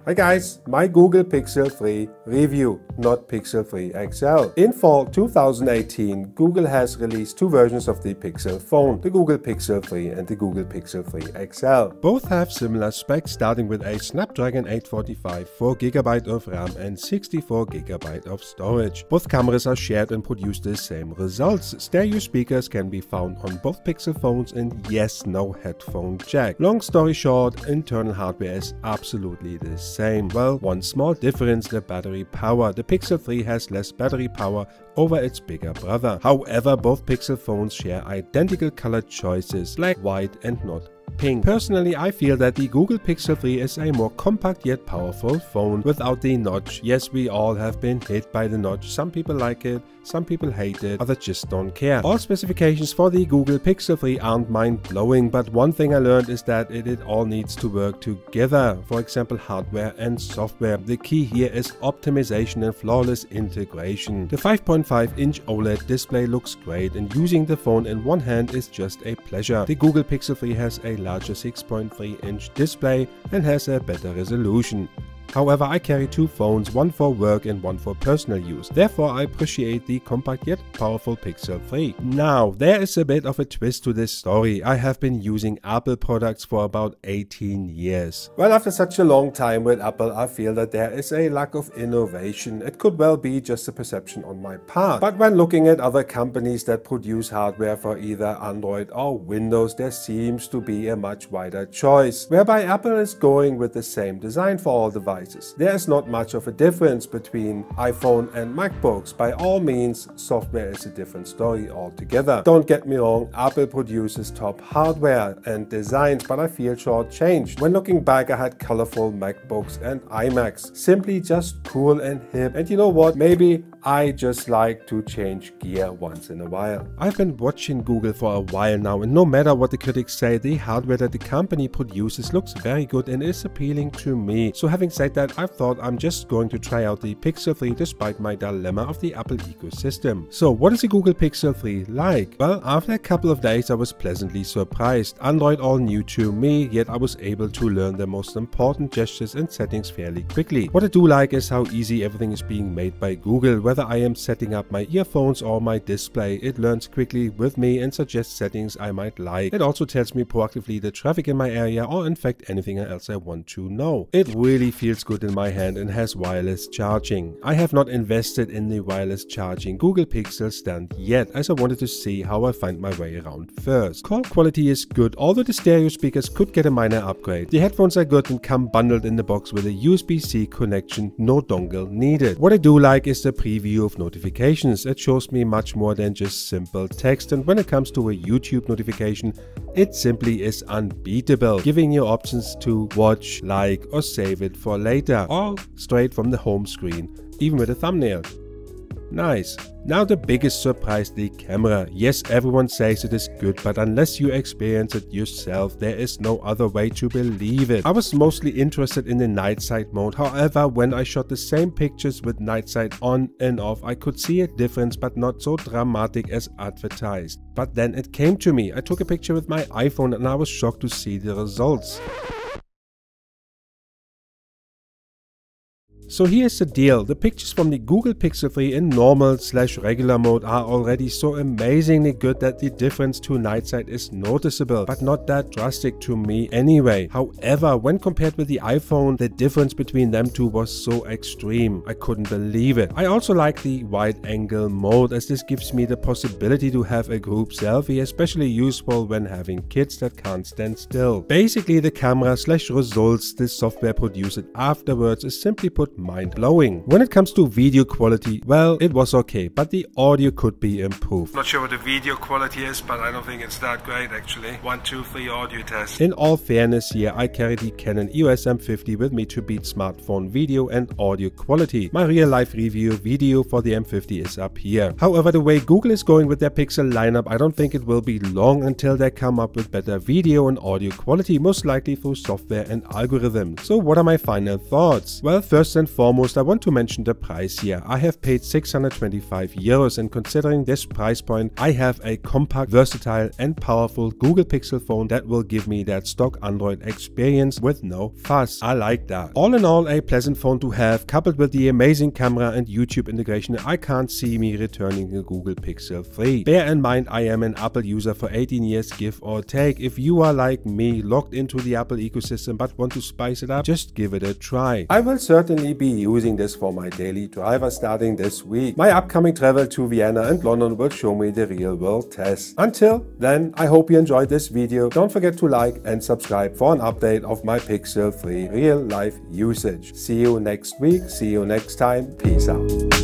Hi guys, my Google Pixel 3 review, not Pixel 3 XL. In fall 2018, Google has released two versions of the Pixel phone, the Google Pixel 3 and the Google Pixel 3 XL. Both have similar specs, starting with a Snapdragon 845, 4GB of RAM and 64GB of storage. Both cameras are shared and produce the same results. Stereo speakers can be found on both Pixel phones and yes, no headphone jack. Long story short, internal hardware is absolutely the same. Well, one small difference, the battery power. The Pixel 3 has less battery power over its bigger brother. However, both Pixel phones share identical color choices like white and not pink. Personally, I feel that the Google Pixel 3 is a more compact yet powerful phone without the notch. Yes, we all have been hit by the notch. Some people like it, some people hate it, others just don't care. All specifications for the Google Pixel 3 aren't mind-blowing, but one thing I learned is that it all needs to work together. For example, hardware and software. The key here is optimization and flawless integration. The 5.5-inch OLED display looks great, and using the phone in one hand is just a pleasure. The Google Pixel 3 has a larger 6.3-inch display and has a better resolution. However, I carry two phones, one for work and one for personal use. Therefore, I appreciate the compact yet powerful Pixel 3. Now, there is a bit of a twist to this story. I have been using Apple products for about 18 years. Well, after such a long time with Apple, I feel that there is a lack of innovation. It could well be just a perception on my part. But when looking at other companies that produce hardware for either Android or Windows, there seems to be a much wider choice, whereby Apple is going with the same design for all devices. There is not much of a difference between iPhone and MacBooks. By all means, software is a different story altogether. Don't get me wrong, Apple produces top hardware and designs, but I feel shortchanged. When looking back, I had colorful MacBooks and iMacs, simply just cool and hip. And you know what? Maybe I just like to change gear once in a while. I've been watching Google for a while now, and no matter what the critics say, the hardware that the company produces looks very good and is appealing to me. So having said that, I thought I'm just going to try out the Pixel 3 despite my dilemma of the Apple ecosystem. So what is the Google Pixel 3 like? Well, after a couple of days I was pleasantly surprised. Android all new to me, yet I was able to learn the most important gestures and settings fairly quickly. What I do like is how easy everything is being made by Google. Whether I am setting up my earphones or my display, it learns quickly with me and suggests settings I might like. It also tells me proactively the traffic in my area or in fact anything else I want to know. It really feels good in my hand and has wireless charging. I have not invested in the wireless charging Google Pixel stand yet, as I wanted to see how I find my way around first. Call quality is good, although the stereo speakers could get a minor upgrade. The headphones are good and come bundled in the box with a USB-C connection, no dongle needed. What I do like is the preview of notifications. It shows me much more than just simple text, and when it comes to a YouTube notification, it simply is unbeatable, giving you options to watch, like or save it for later, all straight from the home screen, even with a thumbnail. Nice. Now the biggest surprise, the camera. Yes, everyone says it is good, but unless you experience it yourself, there is no other way to believe it. I was mostly interested in the night sight mode. However, when I shot the same pictures with night sight on and off, I could see a difference, but not so dramatic as advertised. But then it came to me. I took a picture with my iPhone and I was shocked to see the results. So here's the deal, the pictures from the Google Pixel 3 in normal/regular mode are already so amazingly good that the difference to night sight is noticeable, but not that drastic to me anyway. However, when compared with the iPhone, the difference between them two was so extreme, I couldn't believe it. I also like the wide angle mode, as this gives me the possibility to have a group selfie, especially useful when having kids that can't stand still. Basically, the camera/results the software produced afterwards is simply put mind-blowing. When it comes to video quality, well, it was okay, but the audio could be improved. Not sure what the video quality is, but I don't think it's that great actually. 1, 2, 3 audio test. In all fairness here, I carry the Canon EOS M50 with me to beat smartphone video and audio quality. My real life review video for the M50 is up here. However, the way Google is going with their Pixel lineup, I don't think it will be long until they come up with better video and audio quality, most likely through software and algorithms. So what are my final thoughts? Well, first and and foremost, I want to mention the price here. I have paid 625 euros, and considering this price point, I have a compact, versatile and powerful Google Pixel phone that will give me that stock Android experience with no fuss. I like that. All in all, a pleasant phone to have, coupled with the amazing camera and YouTube integration. I can't see me returning the Google Pixel 3. Bear in mind, I am an Apple user for 18 years, give or take. If you are like me, locked into the Apple ecosystem but want to spice it up, just give it a try. I will certainly be using this for my daily driver starting this week. My upcoming travel to Vienna and London will show me the real world test. Until then, I hope you enjoyed this video. Don't forget to like and subscribe for an update of my Pixel 3 real life usage. See you next week. See you next time. Peace out.